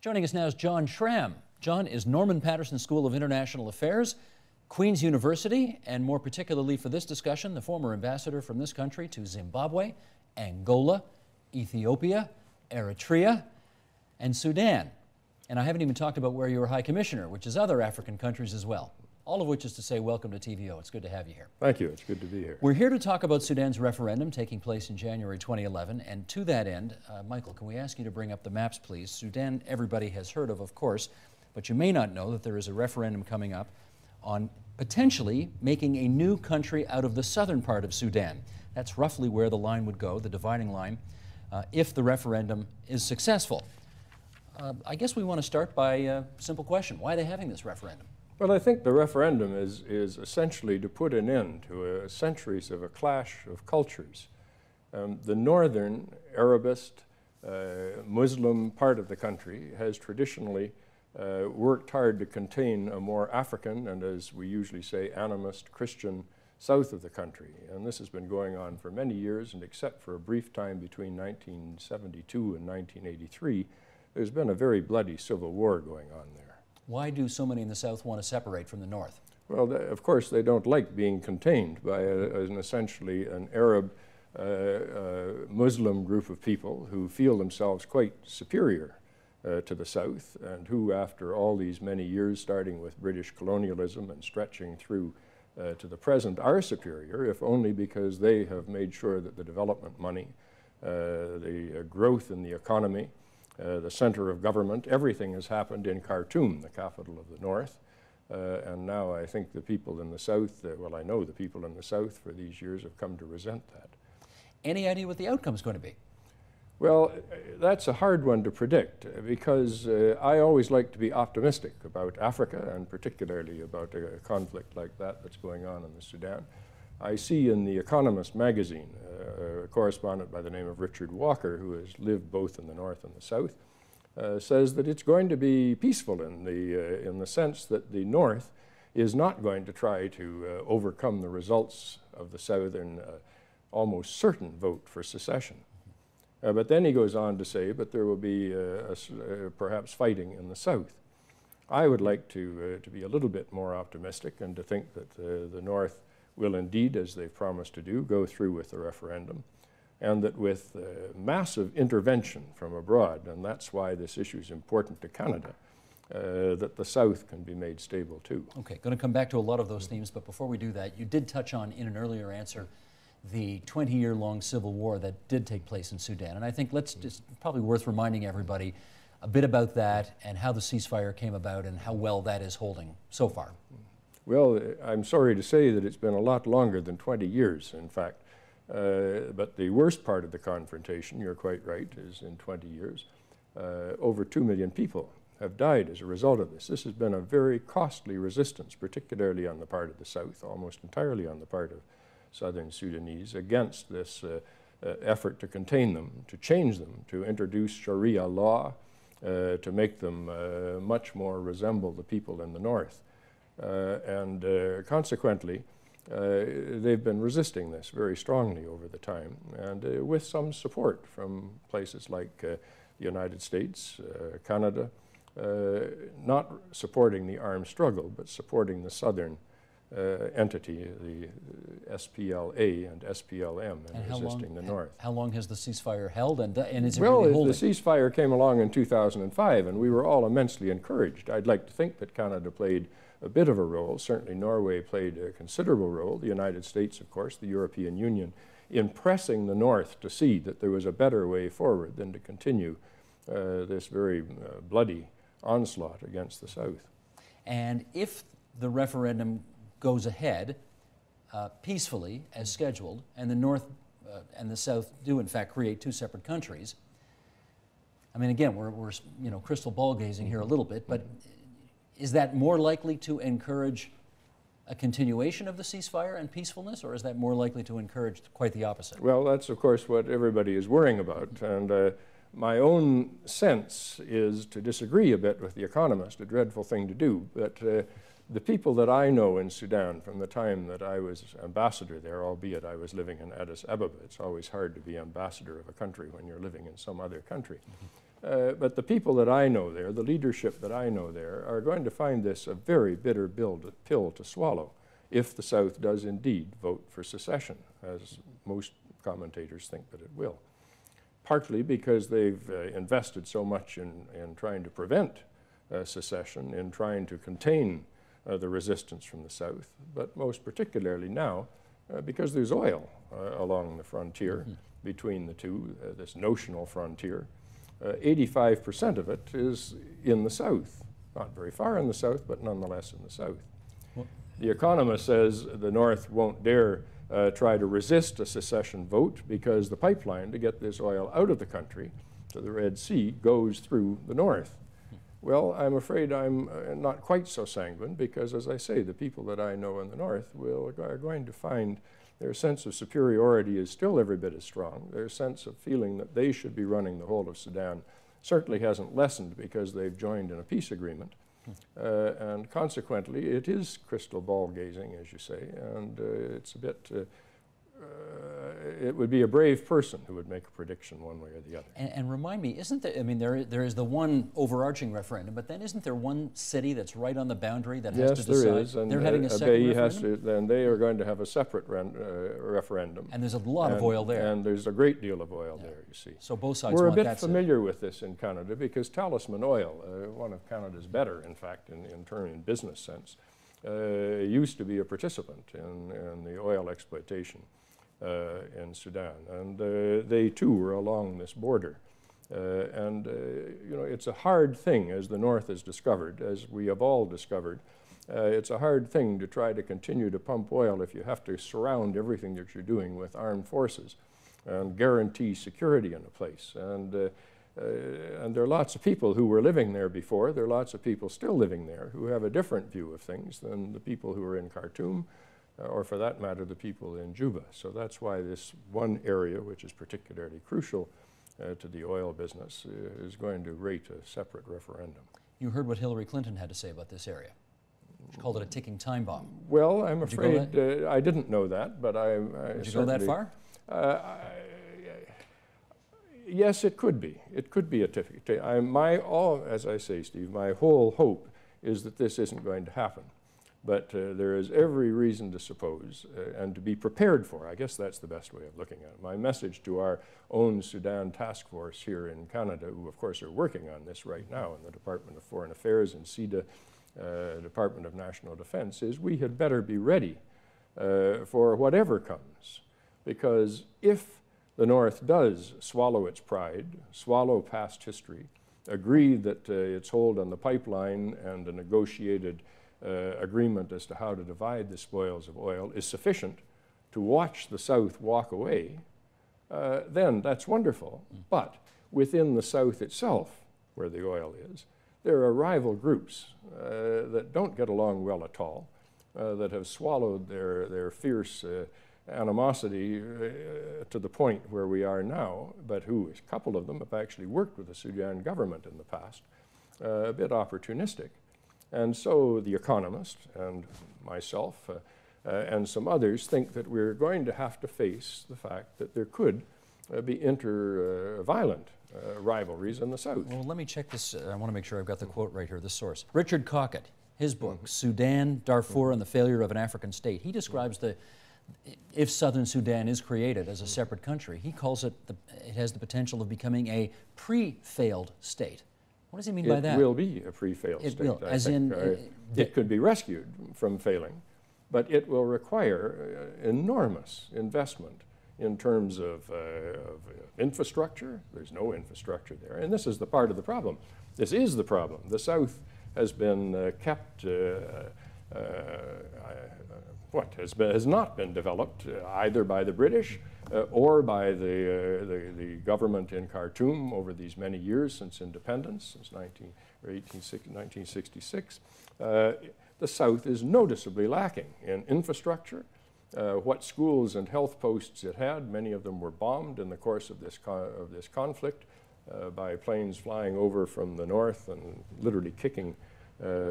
Joining us now is John Schram. John is Norman Paterson School of International Affairs, Queen's University, and more particularly for this discussion, the former ambassador from this country to Zimbabwe, Angola, Ethiopia, Eritrea, and Sudan. And I haven't even talked about where you were High Commissioner, which is other African countries as well. All of which is to say, welcome to TVO. It's good to have you here. Thank you. It's good to be here. We're here to talk about Sudan's referendum taking place in January 2011. And to that end, Michael, can we ask you to bring up the maps, please? Sudan, everybody has heard of course, but you may not know that there is a referendum coming up on potentially making a new country out of the southern part of Sudan. That's roughly where the line would go, the dividing line, if the referendum is successful. I guess we want to start by a simple question. Why are they having this referendum? Well, I think the referendum is essentially to put an end to centuries of a clash of cultures. The northern Arabist Muslim part of the country has traditionally worked hard to contain a more African and, as we usually say, animist Christian south of the country. And this has been going on for many years, and except for a brief time between 1972 and 1983, there's been a very bloody civil war going on there. Why do so many in the south want to separate from the north? Well, of course, they don't like being contained by essentially an Arab Muslim group of people who feel themselves quite superior to the south, and who, after all these many years, starting with British colonialism and stretching through to the present, are superior, if only because they have made sure that the development money, the growth in the economy, the center of government, everything has happened in Khartoum, the capital of the north. And now I think the people in the south, well, I know the people in the south for these years have come to resent that. Any idea what the outcome is going to be? Well, that's a hard one to predict, because I always like to be optimistic about Africa, and particularly about a conflict like that that's going on in the Sudan. I see in The Economist magazine a correspondent by the name of Richard Walker, who has lived both in the north and the south, says that it's going to be peaceful in the sense that the north is not going to try to overcome the results of the southern almost certain vote for secession. But then he goes on to say, but there will be perhaps fighting in the south. I would like to be a little bit more optimistic and to think that the north will indeed, as they've promised to do, go through with the referendum, and that with massive intervention from abroad, and that's why this issue is important to Canada, that the South can be made stable too. Okay, going to come back to a lot of those themes, but before we do that, you did touch on, in an earlier answer, the 20-year-long civil war that did take place in Sudan. And I think it's probably worth reminding everybody a bit about that and how the ceasefire came about and how well that is holding so far. Well, I'm sorry to say that it's been a lot longer than 20 years, in fact. But the worst part of the confrontation, you're quite right, is in 20 years. Over 2 million people have died as a result of this. This has been a very costly resistance, particularly on the part of the South, almost entirely on the part of Southern Sudanese, against this effort to contain them, to change them, to introduce Sharia law, to make them much more resemble the people in the North. Consequently, they've been resisting this very strongly over the time, and with some support from places like the United States, Canada, not supporting the armed struggle, but supporting the southern entity, the SPLA and SPLM, in resisting the North. How long has the ceasefire held, and is it well, really holding? The ceasefire came along in 2005, and we were all immensely encouraged. I'd like to think that Canada played a bit of a role. Certainly Norway played a considerable role. The United States, of course, the European Union, in pressing the North to see that there was a better way forward than to continue this very bloody onslaught against the South. And if the referendum goes ahead peacefully as scheduled, and the North and the South do in fact create two separate countries, I mean, again, we're crystal ball gazing here a little bit, but is that more likely to encourage a continuation of the ceasefire and peacefulness, or is that more likely to encourage quite the opposite? Well, that's of course what everybody is worrying about, and my own sense is to disagree a bit with The Economist, a dreadful thing to do, but the people that I know in Sudan from the time that I was ambassador there, albeit I was living in Addis Ababa, it's always hard to be ambassador of a country when you're living in some other country. But the people that I know there, the leadership that I know there, are going to find this a very bitter pill to swallow if the South does indeed vote for secession, as most commentators think that it will. Partly because they've invested so much in trying to prevent secession, in trying to contain the resistance from the South, but most particularly now because there's oil along the frontier between the two, this notional frontier. 85% of it is in the South. Not very far in the South, but nonetheless in the South. The Economist says the North won't dare try to resist a secession vote because the pipeline to get this oil out of the country to the Red Sea goes through the North. Well, I'm afraid I'm not quite so sanguine because, as I say, the people that I know in the North are going to find their sense of superiority is still every bit as strong. Their sense of feeling that they should be running the whole of Sudan certainly hasn't lessened because they've joined in a peace agreement. And consequently, it is crystal ball gazing, as you say, and it's a bit, it would be a brave person who would make a prediction one way or the other. And remind me, isn't there, I mean, there is the one overarching referendum, but then isn't there one city that's right on the boundary that has to decide? Yes, there is. And they're having a second referendum? Then they are going to have a separate referendum. And there's a lot of oil there. And there's a great deal of oil there, you see. So both sides We're want a bit that familiar with this in Canada because Talisman Oil, one of Canada's better, in fact, in business sense, used to be a participant in the oil exploitation in Sudan, and they too were along this border. You know, it's a hard thing, as the North has discovered, as we have all discovered. It's a hard thing to try to continue to pump oil if you have to surround everything that you're doing with armed forces and guarantee security in a place. And there are lots of people who were living there before. There are lots of people still living there who have a different view of things than the people who are in Khartoum, or for that matter, the people in Juba. So that's why this one area, which is particularly crucial to the oil business, is going to rate a separate referendum. You heard what Hillary Clinton had to say about this area. She called it a ticking time bomb. Well, I'm afraid I didn't know that, but I Did you go that far? Yes, it could be. It could be a ticking time. As I say, Steve, my whole hope is that this isn't going to happen. But there is every reason to suppose and to be prepared for. I guess that's the best way of looking at it. My message to our own Sudan task force here in Canada, who of course are working on this right now in the Department of Foreign Affairs and SEDA, Department of National Defense, is we had better be ready for whatever comes. Because if the North does swallow its pride, swallow past history, agree that its hold on the pipeline and a negotiated agreement as to how to divide the spoils of oil is sufficient to watch the South walk away, then that's wonderful. But within the South itself, where the oil is, there are rival groups that don't get along well at all, that have swallowed their fierce animosity to the point where we are now, but who, a couple of them, have actually worked with the Sudan government in the past, a bit opportunistic. And so the Economist and myself and some others think that we're going to have to face the fact that there could be violent rivalries in the South. Well, let me check this. I want to make sure I've got the quote right here, the source. Richard Cockett, his book, Sudan, Darfur, and the Failure of an African State. He describes if southern Sudan is created as a separate country, he calls it, it has the potential of becoming a pre-failed state. What does he mean by that? It will be a pre-failed state. Will, as in, it could be rescued from failing, but it will require enormous investment in terms of infrastructure. There's no infrastructure there, and this is the part of the problem. This is the problem. The South has been kept, has not been developed either by the British or by the government in Khartoum over these many years since independence, since 1966. The South is noticeably lacking in infrastructure. What schools and health posts it had, many of them were bombed in the course of this conflict by planes flying over from the north and literally kicking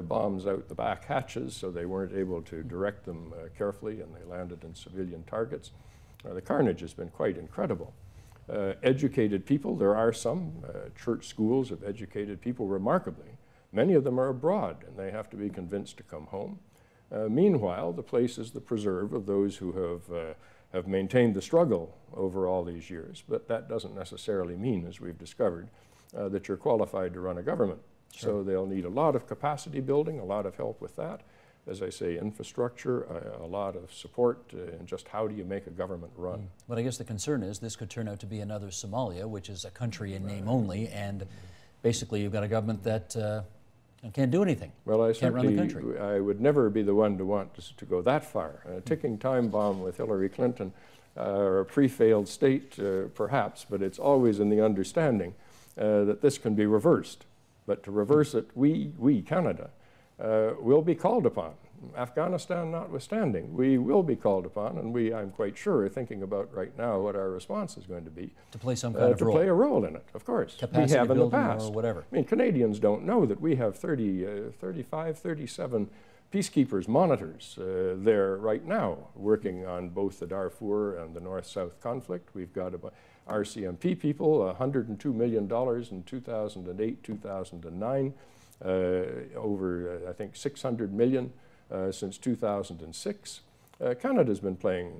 bombs out the back hatches, so they weren't able to direct them carefully, and they landed in civilian targets. The carnage has been quite incredible. Educated people, there are some church schools of educated people, remarkably. Many of them are abroad, and they have to be convinced to come home. Meanwhile, the place is the preserve of those who have maintained the struggle over all these years, but that doesn't necessarily mean, as we've discovered, that you're qualified to run a government. Sure. So they'll need a lot of capacity building, a lot of help with that. As I say, infrastructure, a lot of support, and just how do you make a government run. But I guess the concern is this could turn out to be another Somalia, which is a country in name only, and basically you've got a government that can't do anything. Well, can't run the country. I would never be the one to want to go that far. A ticking time bomb with Hillary Clinton, or a pre-failed state, perhaps, but it's always in the understanding that this can be reversed. But to reverse it, we Canada, will be called upon. Afghanistan notwithstanding, we will be called upon, and I'm quite sure, are thinking about right now what our response is going to be. To play some kind of role. To play a role in it, of course. Capacity we have in the building past. Or whatever. I mean, Canadians don't know that we have 35, 37 peacekeepers, monitors there right now, working on both the Darfur and the North-South conflict. We've got RCMP people, $102 million in 2008, 2009. Over, I think, 600 million since 2006. Canada's been playing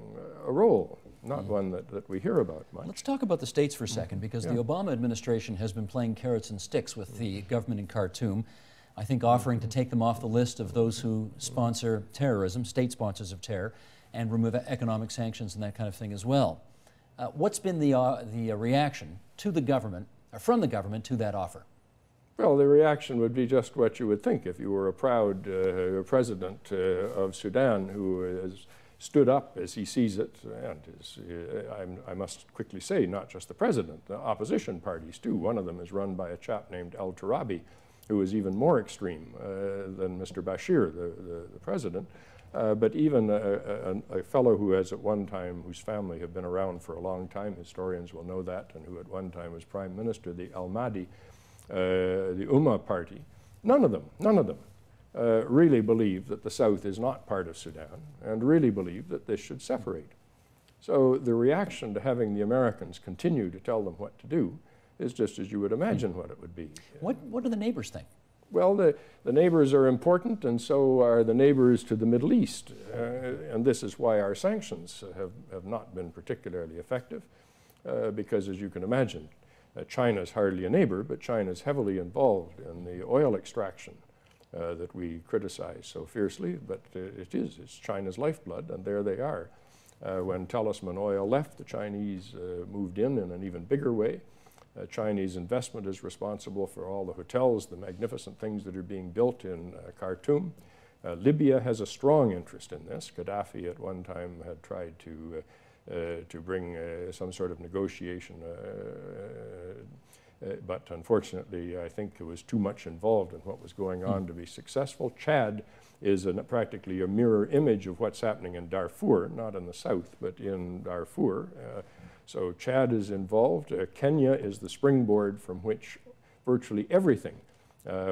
a role, not one that we hear about much. Let's talk about the states for a second, because the Obama administration has been playing carrots and sticks with the government in Khartoum, I think offering to take them off the list of those who sponsor terrorism, state sponsors of terror, and remove economic sanctions and that kind of thing as well. What's been the reaction to the government, or from the government, to that offer? Well, the reaction would be just what you would think if you were a proud president of Sudan who has stood up as he sees it, and is, I must quickly say, not just the president, the opposition parties too. One of them is run by a chap named El Turabi, who is even more extreme than Mr. Bashir, the president. But even a fellow who has at one time, whose family have been around for a long time, historians will know that, and who at one time was prime minister, the Al-Mahdi, the Ummah party, none of them really believe that the South is not part of Sudan and really believe that this should separate. So the reaction to having the Americans continue to tell them what to do is just as you would imagine what it would be. What do the neighbors think? Well, the neighbors are important, and so are the neighbors to the Middle East. And this is why our sanctions have not been particularly effective, because as you can imagine, China's hardly a neighbor, but China's heavily involved in the oil extraction that we criticize so fiercely, but it's China's lifeblood, and there they are. When Talisman Oil left, the Chinese moved in an even bigger way. Chinese investment is responsible for all the hotels, the magnificent things that are being built in Khartoum. Libya has a strong interest in this. Gaddafi at one time had tried to bring some sort of negotiation, but unfortunately I think it was too much involved in what was going on to be successful. Chad is practically a mirror image of what's happening in Darfur, not in the south, but in Darfur. So Chad is involved. Kenya is the springboard from which virtually everything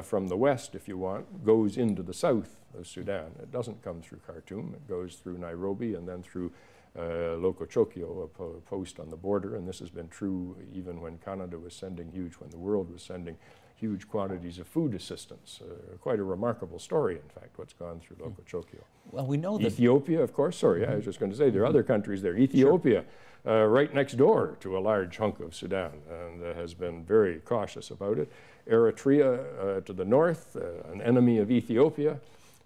from the west, if you want, goes into the south of Sudan. It doesn't come through Khartoum. It goes through Nairobi and then through Lokochokio, a post on the border, and this has been true even when Canada was sending when the world was sending huge quantities of food assistance. Quite a remarkable story, in fact, what's gone through Lokochokio. Well, we know that Ethiopia, of course, sorry, I was just going to say, there are other countries there. Ethiopia, right next door to a large hunk of Sudan, and has been very cautious about it. Eritrea to the north, an enemy of Ethiopia,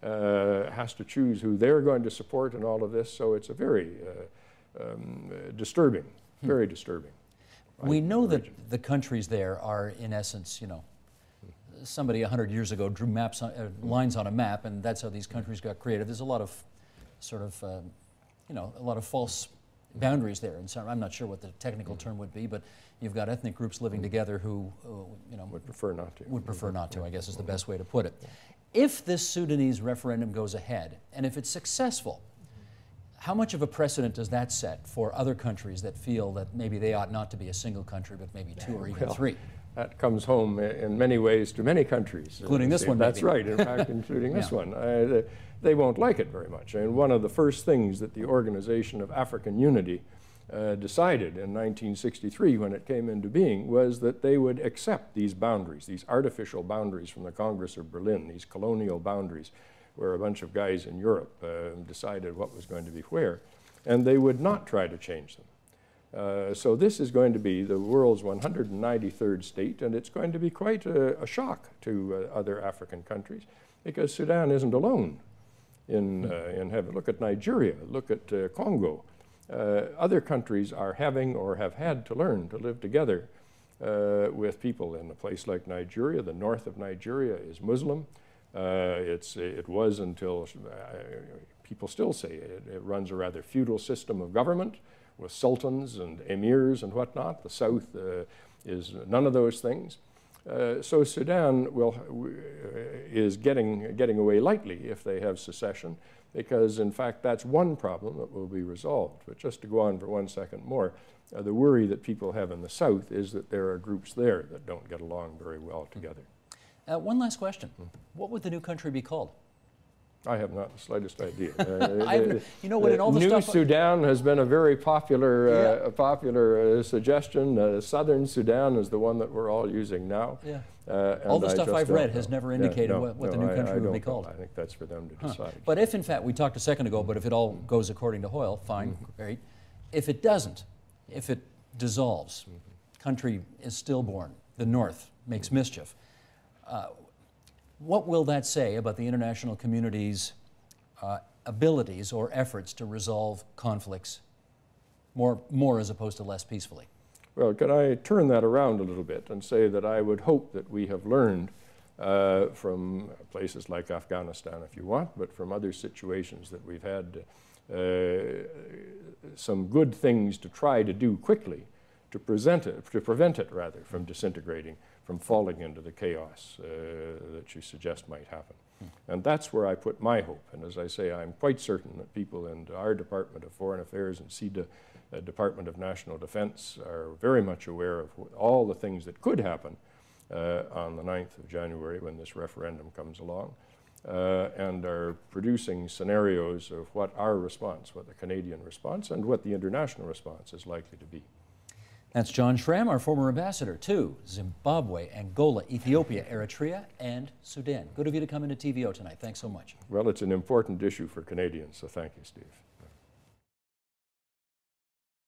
has to choose who they're going to support in all of this, so it's a very disturbing, very disturbing. We know that the countries there are, in essence, you know, somebody 100 years ago drew maps lines on a map, and that's how these countries got created. There's a lot of sort of, you know, a lot of false boundaries there, and so I'm not sure what the technical term would be, but you've got ethnic groups living together who, you know, would prefer not to. Would prefer not to, I guess is the best way to put it. If this Sudanese referendum goes ahead, and if it's successful, how much of a precedent does that set for other countries that feel that maybe they ought not to be a single country, but maybe two or even three? That comes home in many ways to many countries. Including this one, That's right, in fact, including this one. They won't like it very much. And one of the first things that the Organization of African Unity decided in 1963 when it came into being was that they would accept these boundaries, these artificial boundaries from the Congress of Berlin, these colonial boundaries where a bunch of guys in Europe decided what was going to be where, and they would not try to change them. So this is going to be the world's 193rd state, and it's going to be quite a shock to other African countries, because Sudan isn't alone in having. Look at Nigeria, look at Congo. Other countries are having or have had to learn to live together with people in a place like Nigeria. The north of Nigeria is Muslim. It was until, people still say it runs a rather feudal system of government with sultans and emirs and whatnot. The south is none of those things. So Sudan is getting away lightly if they have secession, because in fact that's one problem that will be resolved. But just to go on for 1 second more, the worry that people have in the south is that there are groups there that don't get along very well together. One last question. What would the new country be called? I have not the slightest idea. You know what, in all the New stuff... Sudan has been a very popular, popular suggestion. Southern Sudan is the one that we're all using now. Yeah. All the stuff I've read has never indicated what the new country would be called. I think that's for them to decide. But if, in fact, we talked a second ago, but if it all goes according to Hoyle, fine, great. If it doesn't, if it dissolves, country is stillborn, the North makes mischief, what will that say about the international community's abilities or efforts to resolve conflicts more as opposed to less peacefully? Well, can I turn that around a little bit and say that I would hope that we have learned from places like Afghanistan, if you want, but from other situations that we've had some good things to try to do quickly to prevent it rather from disintegrating, from falling into the chaos that you suggest might happen. And that's where I put my hope. And as I say, I'm quite certain that people in our Department of Foreign Affairs and SEDA, Department of National Defense, are very much aware of all the things that could happen on the 9th of January when this referendum comes along, and are producing scenarios of what our response, what the Canadian response, and what the international response is likely to be. That's John Schram, our former ambassador to Zimbabwe, Angola, Ethiopia, Eritrea, and Sudan. Good of you to come into TVO tonight. Thanks so much. Well, it's an important issue for Canadians, so thank you, Steve.